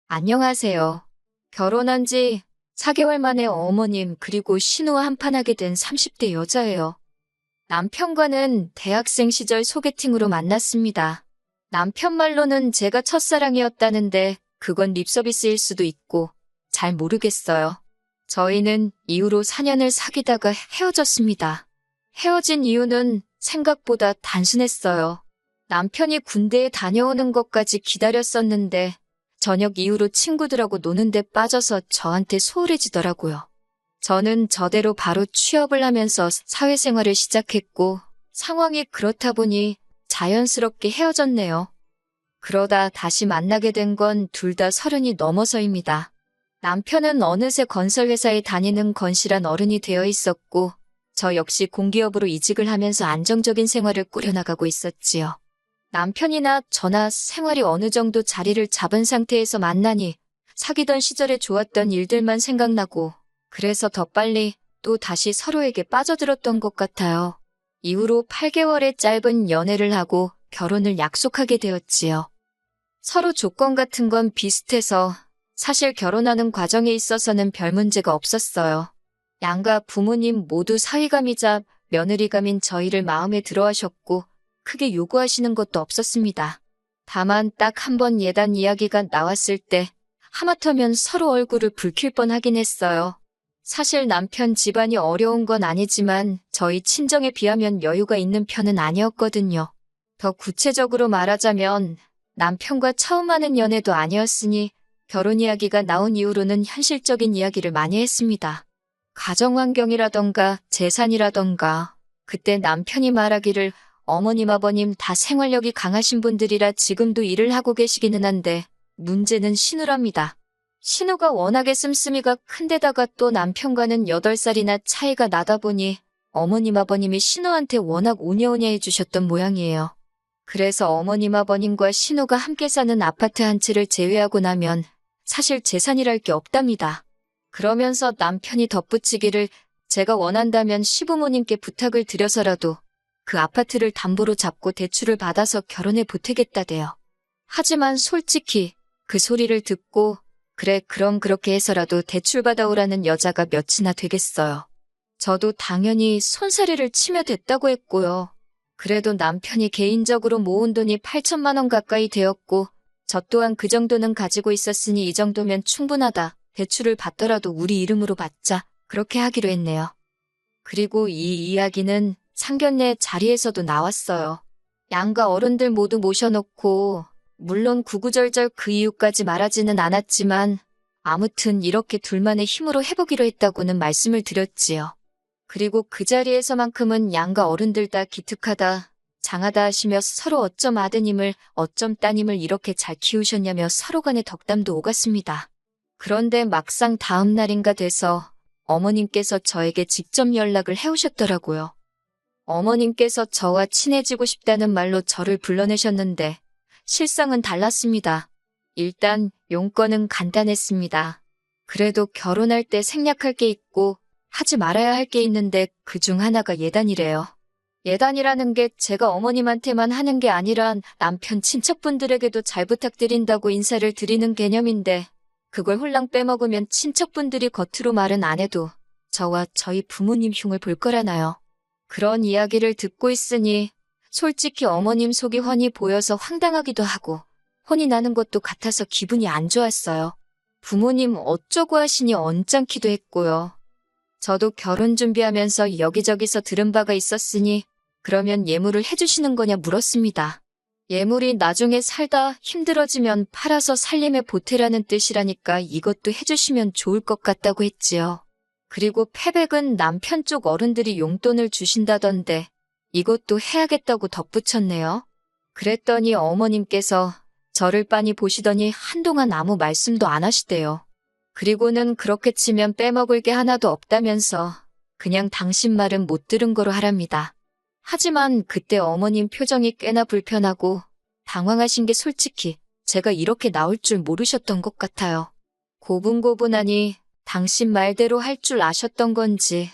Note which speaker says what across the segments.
Speaker 1: 안녕하세요. 결혼한 지 4개월 만에 어머님 그리고 신우와 한판하게 된 30대 여자예요. 남편과는 대학생 시절 소개팅으로 만났습니다. 남편 말로는 제가 첫사랑이었다는데 그건 립서비스일 수도 있고 잘 모르겠어요. 저희는 이후로 4년을 사귀다가 헤어졌습니다. 헤어진 이유는 생각보다 단순했어요. 남편이 군대에 다녀오는 것까지 기다렸었는데 저녁 이후로 친구들하고 노는데 빠져서 저한테 소홀해지더라고요. 저는 저대로 바로 취업을 하면서 사회생활을 시작했고 상황이 그렇다 보니 자연스럽게 헤어졌네요. 그러다 다시 만나게 된 건 둘 다 30이 넘어서입니다. 남편은 어느새 건설회사에 다니는 건실한 어른이 되어 있었고 저 역시 공기업으로 이직을 하면서 안정적인 생활을 꾸려나가고 있었지요. 남편이나 저나 생활이 어느 정도 자리를 잡은 상태에서 만나니 사귀던 시절에 좋았던 일들만 생각나고 그래서 더 빨리 또 다시 서로에게 빠져들었던 것 같아요. 이후로 8개월의 짧은 연애를 하고 결혼을 약속하게 되었지요. 서로 조건 같은 건 비슷해서 사실 결혼하는 과정에 있어서는 별 문제가 없었어요. 양가 부모님 모두 사위감이자 며느리감인 저희를 마음에 들어하셨고 크게 요구하시는 것도 없었습니다. 다만 딱 한 번 예단 이야기가 나왔을 때 하마터면 서로 얼굴을 붉힐 뻔하긴 했어요. 사실 남편 집안이 어려운 건 아니지만 저희 친정에 비하면 여유가 있는 편은 아니었거든요. 더 구체적으로 말하자면 남편과 처음 하는 연애도 아니었으니 결혼 이야기가 나온 이후로는 현실적인 이야기를 많이 했습니다. 가정환경이라던가 재산이라던가 그때 남편이 말하기를 어머님 아버님 다 생활력이 강하신 분들이라 지금도 일을 하고 계시기는 한데 문제는 신우랍니다. 신우가 워낙에 씀씀이가 큰데다가 또 남편과는 8살이나 차이가 나다 보니 어머님 아버님이 신우한테 워낙 오냐오냐 해주셨던 모양이에요. 그래서 어머님 아버님과 신우가 함께 사는 아파트 한 채를 제외하고 나면 사실 재산이랄 게 없답니다. 그러면서 남편이 덧붙이기를 제가 원한다면 시부모님께 부탁을 드려서라도 그 아파트를 담보로 잡고 대출을 받아서 결혼에 보태겠다대요. 하지만 솔직히 그 소리를 듣고 그래 그럼 그렇게 해서라도 대출 받아오라는 여자가 몇이나 되겠어요. 저도 당연히 손사래를 치며 됐다고 했고요. 그래도 남편이 개인적으로 모은 돈이 8천만 원 가까이 되었고 저 또한 그 정도는 가지고 있었으니 이 정도면 충분하다. 대출을 받더라도 우리 이름으로 받자. 그렇게 하기로 했네요. 그리고 이 이야기는 상견례 자리에서도 나왔어요. 양가 어른들 모두 모셔놓고 물론 구구절절 그 이유까지 말하지는 않았지만 아무튼 이렇게 둘만의 힘으로 해보기로 했다고는 말씀을 드렸지요. 그리고 그 자리에서만큼은 양가 어른들 다 기특하다, 장하다 하시며 서로 어쩜 아드님을 어쩜 따님을 이렇게 잘 키우셨냐며 서로 간의 덕담도 오갔습니다. 그런데 막상 다음 날인가 돼서 어머님께서 저에게 직접 연락을 해오셨더라고요. 어머님께서 저와 친해지고 싶다는 말로 저를 불러내셨는데 실상은 달랐습니다. 일단 용건은 간단했습니다. 그래도 결혼할 때 생략할 게 있고 하지 말아야 할 게 있는데 그중 하나가 예단이래요. 예단이라는 게 제가 어머님한테만 하는 게 아니라 남편 친척분들에게도 잘 부탁드린다고 인사를 드리는 개념인데 그걸 홀랑 빼먹으면 친척분들이 겉으로 말은 안 해도 저와 저희 부모님 흉을 볼 거라나요. 그런 이야기를 듣고 있으니 솔직히 어머님 속이 훤히 보여서 황당하기도 하고 혼이 나는 것도 같아서 기분이 안 좋았어요. 부모님 어쩌고 하시니 언짢기도 했고요. 저도 결혼 준비하면서 여기저기서 들은 바가 있었으니 그러면 예물을 해주시는 거냐 물었습니다. 예물이 나중에 살다 힘들어지면 팔아서 살림에 보태라는 뜻이라니까 이것도 해주시면 좋을 것 같다고 했지요. 그리고 패백은 남편 쪽 어른들이 용돈을 주신다던데 이것도 해야겠다고 덧붙였네요. 그랬더니 어머님께서 저를 빤히 보시더니 한동안 아무 말씀도 안 하시대요. 그리고는 그렇게 치면 빼먹을 게 하나도 없다면서 그냥 당신 말은 못 들은 거로 하랍니다. 하지만 그때 어머님 표정이 꽤나 불편하고 당황하신 게 솔직히 제가 이렇게 나올 줄 모르셨던 것 같아요. 고분고분하니 당신 말대로 할 줄 아셨던 건지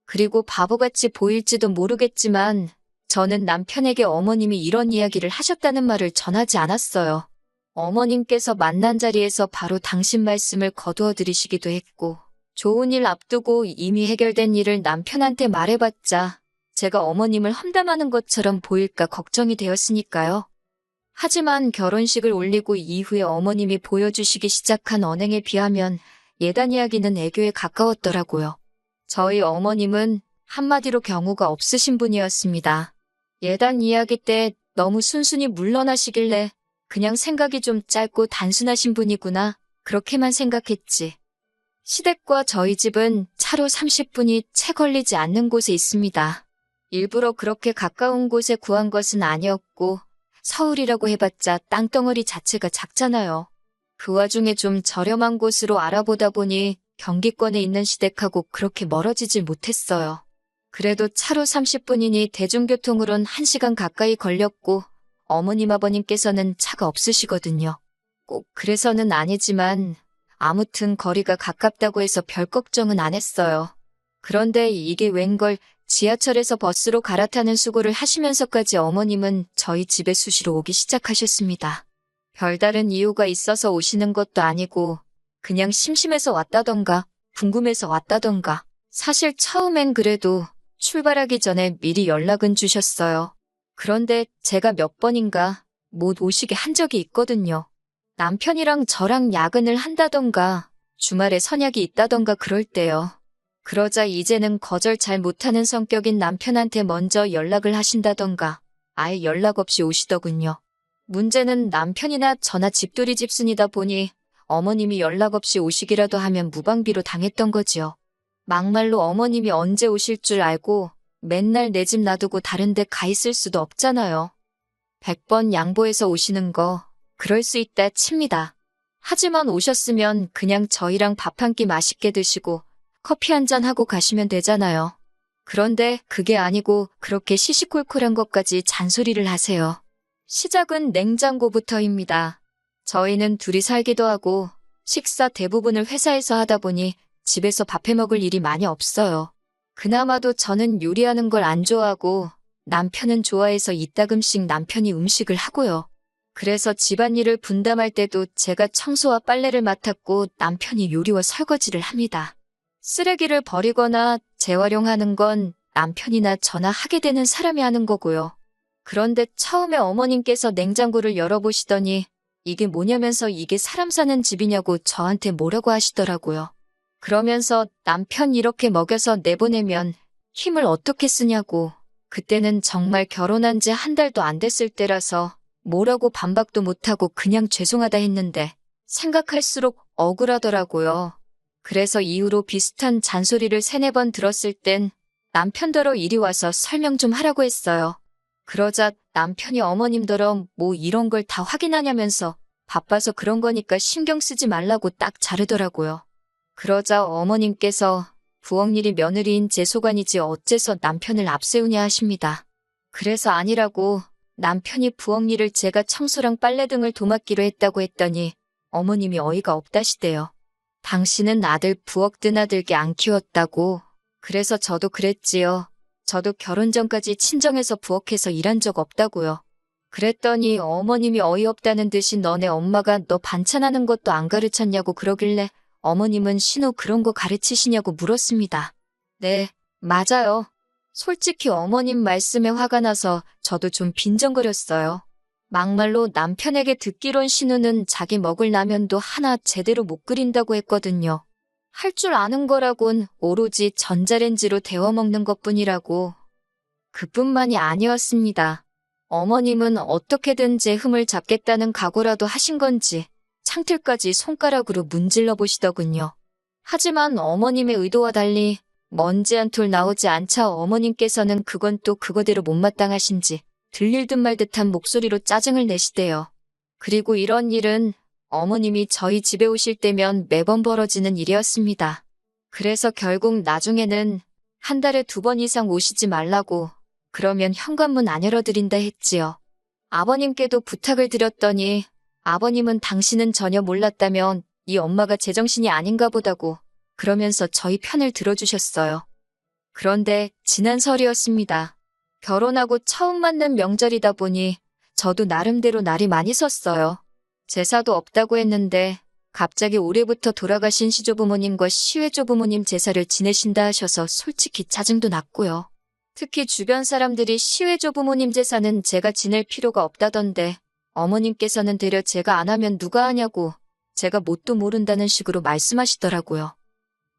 Speaker 1: 그리고 바보같이 보일지도 모르겠지만 저는 남편에게 어머님이 이런 이야기를 하셨다는 말을 전하지 않았어요. 어머님께서 만난 자리에서 바로 당신 말씀을 거두어 들이시기도 했고, 좋은 일 앞두고 이미 해결된 일을 남편한테 말해봤자 제가 어머님을 험담하는 것처럼 보일까 걱정이 되었으니까요. 하지만 결혼식을 올리고 이후에 어머님이 보여주시기 시작한 언행에 비하면 예단 이야기는 애교에 가까웠더라고요. 저희 어머님은 한마디로 경우가 없으신 분이었습니다. 예단 이야기 때 너무 순순히 물러나시길래 그냥 생각이 좀 짧고 단순하신 분이구나 그렇게만 생각했지. 시댁과 저희 집은 차로 30분이 채 걸리지 않는 곳에 있습니다. 일부러 그렇게 가까운 곳에 구한 것은 아니었고 서울이라고 해봤자 땅덩어리 자체가 작잖아요. 그 와중에 좀 저렴한 곳으로 알아보다 보니 경기권에 있는 시댁하고 그렇게 멀어지질 못했어요. 그래도 차로 30분이니 대중교통으론 1시간 가까이 걸렸고 어머님 아버님께서는 차가 없으시거든요. 꼭 그래서는 아니지만 아무튼 거리가 가깝다고 해서 별 걱정은 안 했어요. 그런데 이게 웬걸 지하철에서 버스로 갈아타는 수고를 하시면서까지 어머님은 저희 집에 수시로 오기 시작하셨습니다. 별다른 이유가 있어서 오시는 것도 아니고 그냥 심심해서 왔다던가 궁금해서 왔다던가 사실 처음엔 그래도 출발하기 전에 미리 연락은 주셨어요. 그런데 제가 몇 번인가 못 오시게 한 적이 있거든요. 남편이랑 저랑 야근을 한다던가 주말에 선약이 있다던가 그럴 때요. 그러자 이제는 거절 잘 못하는 성격인 남편한테 먼저 연락을 하신다던가 아예 연락 없이 오시더군요. 문제는 남편이나 저나 집돌이 집순이다 보니 어머님이 연락 없이 오시기라도 하면 무방비로 당했던 거지요. 막말로 어머님이 언제 오실 줄 알고 맨날 내 집 놔두고 다른 데 가 있을 수도 없잖아요. 100번 양보해서 오시는 거 그럴 수 있다 칩니다. 하지만 오셨으면 그냥 저희랑 밥 한 끼 맛있게 드시고 커피 한 잔 하고 가시면 되잖아요. 그런데 그게 아니고 그렇게 시시콜콜한 것까지 잔소리를 하세요. 시작은 냉장고부터입니다. 저희는 둘이 살기도 하고 식사 대부분을 회사에서 하다 보니 집에서 밥 해 먹을 일이 많이 없어요. 그나마도 저는 요리하는 걸 안 좋아하고 남편은 좋아해서 이따금씩 남편이 음식을 하고요. 그래서 집안일을 분담할 때도 제가 청소와 빨래를 맡았고 남편이 요리와 설거지를 합니다. 쓰레기를 버리거나 재활용하는 건 남편이나 저나 하게 되는 사람이 하는 거고요. 그런데 처음에 어머님께서 냉장고를 열어보시더니 이게 뭐냐면서 이게 사람 사는 집이냐고 저한테 뭐라고 하시더라고요. 그러면서 남편 이렇게 먹여서 내보내면 힘을 어떻게 쓰냐고. 그때는 정말 결혼한 지 한 달도 안 됐을 때라서 뭐라고 반박도 못하고 그냥 죄송하다 했는데 생각할수록 억울하더라고요. 그래서 이후로 비슷한 잔소리를 3-4번 들었을 땐 남편더러 이리 와서 설명 좀 하라고 했어요. 그러자 남편이 어머님더러 뭐 이런 걸 다 확인하냐면서 바빠서 그런 거니까 신경 쓰지 말라고 딱 자르더라고요. 그러자 어머님께서 부엌일이 며느리인 제 소관이지 어째서 남편을 앞세우냐 하십니다. 그래서 아니라고 남편이 부엌일을 제가 청소랑 빨래 등을 도맡기로 했다고 했더니 어머님이 어이가 없다시대요. 당신은 아들 부엌 드나들게 안 키웠다고. 그래서 저도 그랬지요. 저도 결혼 전까지 친정에서 부엌에서 일한 적 없다고요. 그랬더니 어머님이 어이없다는 듯이 너네 엄마가 너 반찬하는 것도 안 가르쳤냐고 그러길래 어머님은 신호 그런 거 가르치시냐고 물었습니다. 네, 맞아요. 솔직히 어머님 말씀에 화가 나서 저도 좀 빈정거렸어요. 막말로 남편에게 듣기론 신우는 자기 먹을 라면도 하나 제대로 못 끓인다고 했거든요. 할 줄 아는 거라곤 오로지 전자레인지로 데워 먹는 것뿐이라고. 그뿐만이 아니었습니다. 어머님은 어떻게든 제 흠을 잡겠다는 각오라도 하신 건지 창틀까지 손가락으로 문질러 보시더군요. 하지만 어머님의 의도와 달리 먼지 한 톨 나오지 않자 어머님께서는 그건 또 그거대로 못마땅하신지 들릴 듯 말 듯한 목소리로 짜증을 내시대요. 그리고 이런 일은 어머님이 저희 집에 오실 때면 매번 벌어지는 일이었습니다. 그래서 결국 나중에는 한 달에 2번 이상 오시지 말라고 그러면 현관문 안 열어드린다 했지요. 아버님께도 부탁을 드렸더니 아버님은 당신은 전혀 몰랐다면 이 엄마가 제정신이 아닌가 보다고 그러면서 저희 편을 들어주셨어요. 그런데 지난 설이었습니다. 결혼하고 처음 맞는 명절이다 보니 저도 나름대로 날이 많이 섰어요. 제사도 없다고 했는데 갑자기 올해부터 돌아가신 시조부모님과 시외조부모님 제사를 지내신다 하셔서 솔직히 짜증도 났고요. 특히 주변 사람들이 시외조부모님 제사는 제가 지낼 필요가 없다던데 어머님께서는 되려 제가 안 하면 누가 하냐고 제가 뭣도 모른다는 식으로 말씀하시더라고요.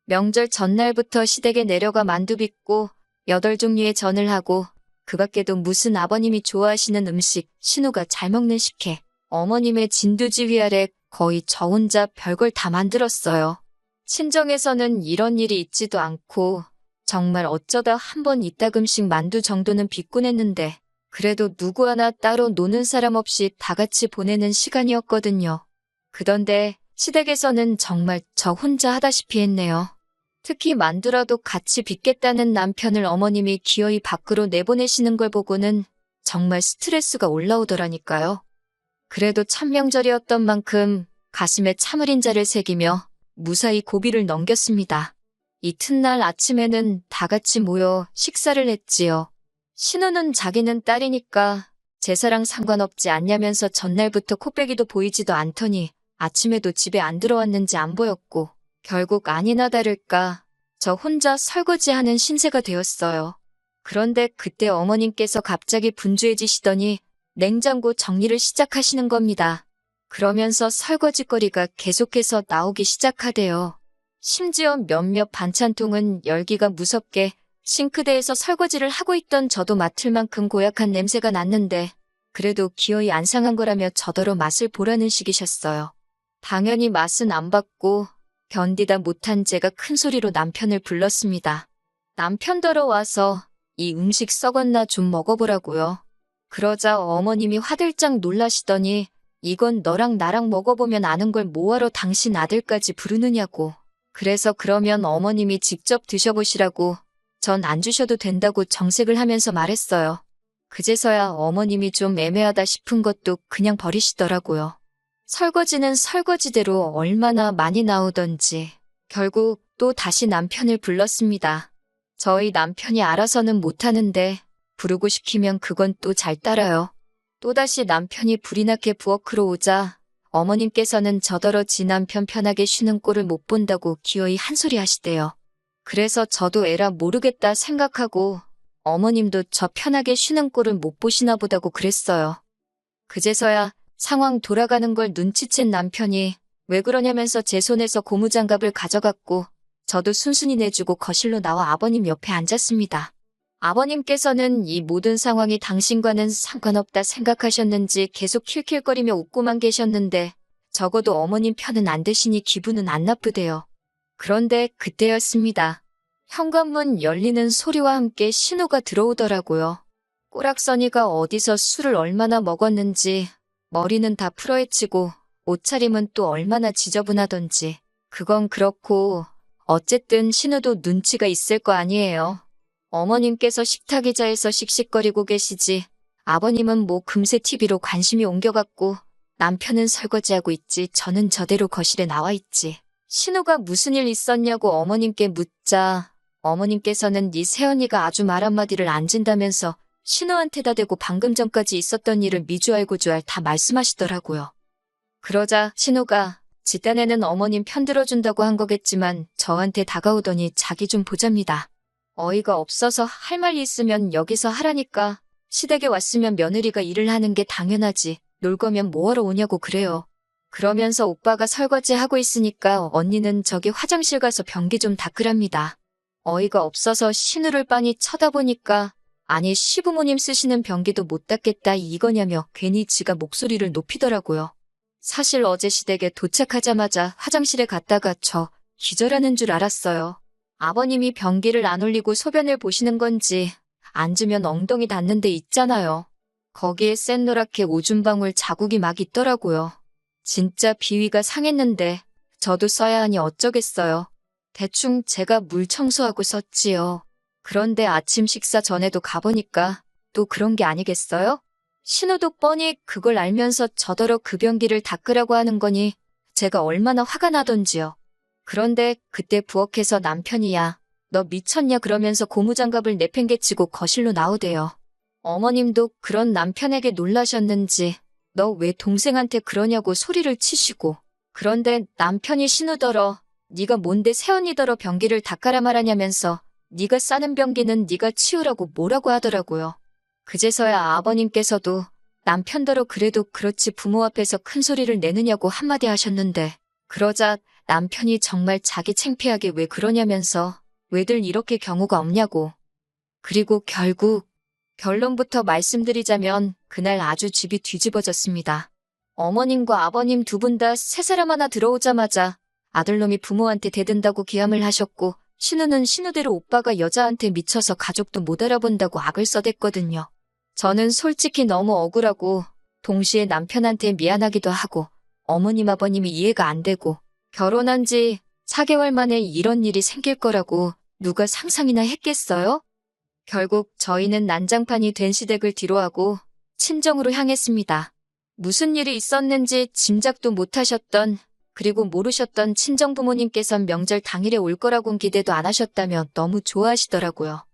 Speaker 1: 명절 전날부터 시댁에 내려가 만두 빚고 8종류의 전을 하고 그 밖에도 무슨 아버님이 좋아하시는 음식, 신우가 잘 먹는 식혜, 어머님의 진두지 위아래 거의 저 혼자 별걸 다 만들었어요. 친정에서는 이런 일이 있지도 않고 정말 어쩌다 한 번 이따금씩 만두 정도는 빚곤 했는데 그래도 누구 하나 따로 노는 사람 없이 다 같이 보내는 시간이었거든요. 그런데 시댁에서는 정말 저 혼자 하다시피 했네요. 특히 만두라도 같이 빚겠다는 남편을 어머님이 기어이 밖으로 내보내시는 걸 보고는 정말 스트레스가 올라오더라니까요. 그래도 참명절이었던 만큼 가슴에 참을인 자를 새기며 무사히 고비를 넘겼습니다. 이튿날 아침에는 다 같이 모여 식사를 했지요. 신우는 자기는 딸이니까 제사랑 상관없지 않냐면서 전날부터 코빼기도 보이지도 않더니 아침에도 집에 안 들어왔는지 안 보였고 결국 아니나 다를까 저 혼자 설거지하는 신세가 되었어요. 그런데 그때 어머님께서 갑자기 분주해지시더니 냉장고 정리를 시작하시는 겁니다. 그러면서 설거지거리가 계속해서 나오기 시작하대요. 심지어 몇몇 반찬통은 열기가 무섭게 싱크대에서 설거지를 하고 있던 저도 맡을 만큼 고약한 냄새가 났는데 그래도 기어이 안 상한 거라며 저더러 맛을 보라는 식이셨어요. 당연히 맛은 안 봤고 견디다 못한 제가 큰 소리로 남편을 불렀습니다. 남편더러 와서 이 음식 썩었나 좀 먹어보라고요. 그러자 어머님이 화들짝 놀라시더니 이건 너랑 나랑 먹어보면 아는 걸 뭐하러 당신 아들까지 부르느냐고. 그래서 그러면 어머님이 직접 드셔보시라고 전 안 주셔도 된다고 정색을 하면서 말했어요. 그제서야 어머님이 좀 애매하다 싶은 것도 그냥 버리시더라고요. 설거지는 설거지대로 얼마나 많이 나오던지 결국 또 다시 남편을 불렀습니다. 저희 남편이 알아서는 못하는데 부르고 시키면 그건 또 잘 따라요. 또다시 남편이 불이 나게 부엌으로 오자 어머님께서는 저더러 지 남편 편하게 쉬는 꼴을 못 본다고 기어이 한 소리 하시대요. 그래서 저도 에라 모르겠다 생각하고 어머님도 저 편하게 쉬는 꼴을 못 보시나 보다고 그랬어요. 그제서야 상황 돌아가는 걸 눈치챈 남편이 왜 그러냐면서 제 손에서 고무장갑을 가져갔고 저도 순순히 내주고 거실로 나와 아버님 옆에 앉았습니다. 아버님께서는 이 모든 상황이 당신과는 상관없다 생각하셨는지 계속 킬킬거리며 웃고만 계셨는데 적어도 어머님 편은 안 드시니 기분은 안 나쁘대요. 그런데 그때였습니다. 현관문 열리는 소리와 함께 신호가 들어오더라고요. 꼬락서니가 어디서 술을 얼마나 먹었는지 머리는 다 풀어헤치고 옷차림은 또 얼마나 지저분하던지 그건 그렇고 어쨌든 신우도 눈치가 있을 거 아니에요. 어머님께서 식탁 의자에서 씩씩거리고 계시지 아버님은 뭐 금세 TV로 관심이 옮겨갔고 남편은 설거지하고 있지 저는 저대로 거실에 나와 있지. 신우가 무슨 일 있었냐고 어머님께 묻자 어머님께서는 네 새언니가 아주 말 한마디를 안 진다면서 신우한테다 대고 방금 전까지 있었던 일을 미주알고주알 다 말씀하시더라고요. 그러자 신우가 지 딴에는 어머님 편 들어준다고 한 거겠지만 저한테 다가오더니 자기 좀 보잡니다. 어이가 없어서 할 말 있으면 여기서 하라니까 시댁에 왔으면 며느리가 일을 하는 게 당연하지 놀 거면 뭐하러 오냐고 그래요. 그러면서 오빠가 설거지하고 있으니까 언니는 저기 화장실 가서 변기 좀 닦으랍니다. 어이가 없어서 신우를 빤히 쳐다보니까 아니 시부모님 쓰시는 변기도 못 닦겠다 이거냐며 괜히 지가 목소리를 높이더라고요. 사실 어제 시댁에 도착하자마자 화장실에 갔다가 저 기절하는 줄 알았어요. 아버님이 변기를 안 올리고 소변을 보시는 건지 앉으면 엉덩이 닿는 데 있잖아요. 거기에 샛노랗게 오줌방울 자국이 막 있더라고요. 진짜 비위가 상했는데 저도 써야 하니 어쩌겠어요. 대충 제가 물 청소하고 썼지요. 그런데 아침 식사 전에도 가보니까 또 그런 게 아니겠어요? 신우도 뻔히 그걸 알면서 저더러 그 변기를 닦으라고 하는 거니 제가 얼마나 화가 나던지요. 그런데 그때 부엌에서 남편이 야, 너 미쳤냐 그러면서 고무장갑을 내팽개치고 거실로 나오대요. 어머님도 그런 남편에게 놀라셨는지 너 왜 동생한테 그러냐고 소리를 치시고. 그런데 남편이 신우더러 네가 뭔데 새언니더러 변기를 닦아라 말하냐면서 네가 싸는 변기는 네가 치우라고 뭐라고 하더라고요. 그제서야 아버님께서도 남편더러 그래도 그렇지 부모 앞에서 큰 소리를 내느냐고 한마디 하셨는데, 그러자 남편이 정말 자기 창피하게 왜 그러냐면서 왜들 이렇게 경우가 없냐고. 그리고 결국 결론부터 말씀드리자면 그날 아주 집이 뒤집어졌습니다. 어머님과 아버님 두 분 다 세 사람 하나 들어오자마자 아들놈이 부모한테 대든다고 기함을 하셨고, 신우는 신우대로 오빠가 여자한테 미쳐서 가족도 못 알아본다고 악을 써댔거든요. 저는 솔직히 너무 억울하고 동시에 남편한테 미안하기도 하고 어머님 아버님이 이해가 안 되고, 결혼한 지 4개월 만에 이런 일이 생길 거라고 누가 상상이나 했겠어요? 결국 저희는 난장판이 된 시댁을 뒤로하고 친정으로 향했습니다. 무슨 일이 있었는지 짐작도 못하셨던, 그리고 모르셨던 친정부모님께선 명절 당일에 올 거라고는 기대도 안 하셨다며 너무 좋아하시더라고요.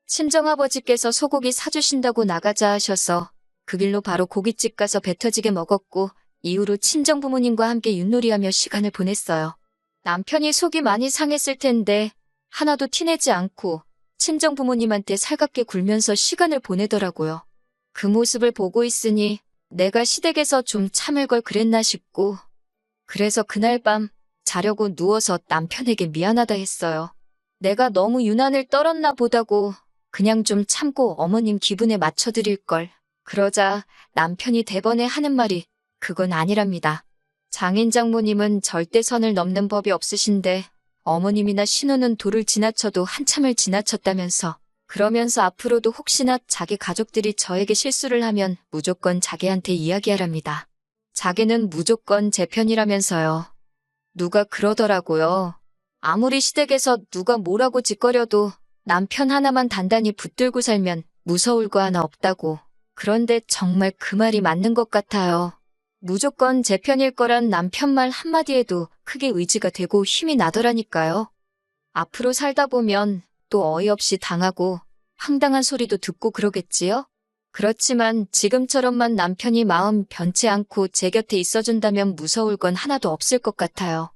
Speaker 1: 친정아버지께서 소고기 사주신다고 나가자 하셔서 그 길로 바로 고깃집 가서 배 터지게 먹었고, 이후로 친정부모님과 함께 윷놀이하며 시간을 보냈어요. 남편이 속이 많이 상했을 텐데 하나도 티내지 않고 친정부모님한테 살갑게 굴면서 시간을 보내더라고요. 그 모습을 보고 있으니 내가 시댁에서 좀 참을 걸 그랬나 싶고, 그래서 그날 밤 자려고 누워서 남편에게 미안하다 했어요. 내가 너무 유난을 떨었나 보다고 그냥 좀 참고 어머님 기분에 맞춰드릴 걸. 그러자 남편이 대번에 하는 말이 그건 아니랍니다. 장인 장모님은 절대 선을 넘는 법이 없으신데 어머님이나 신우는 도를 지나쳐도 한참을 지나쳤다면서, 그러면서 앞으로도 혹시나 자기 가족들이 저에게 실수를 하면 무조건 자기한테 이야기하랍니다. 자기는 무조건 제 편이라면서요. 누가 그러더라고요. 아무리 시댁에서 누가 뭐라고 짓거려도 남편 하나만 단단히 붙들고 살면 무서울 거 하나 없다고. 그런데 정말 그 말이 맞는 것 같아요. 무조건 제 편일 거란 남편 말 한마디에도 크게 의지가 되고 힘이 나더라니까요. 앞으로 살다 보면 또 어이없이 당하고 황당한 소리도 듣고 그러겠지요? 그렇지만 지금처럼만 남편이 마음 변치 않고 제 곁에 있어준다면 무서울 건 하나도 없을 것 같아요.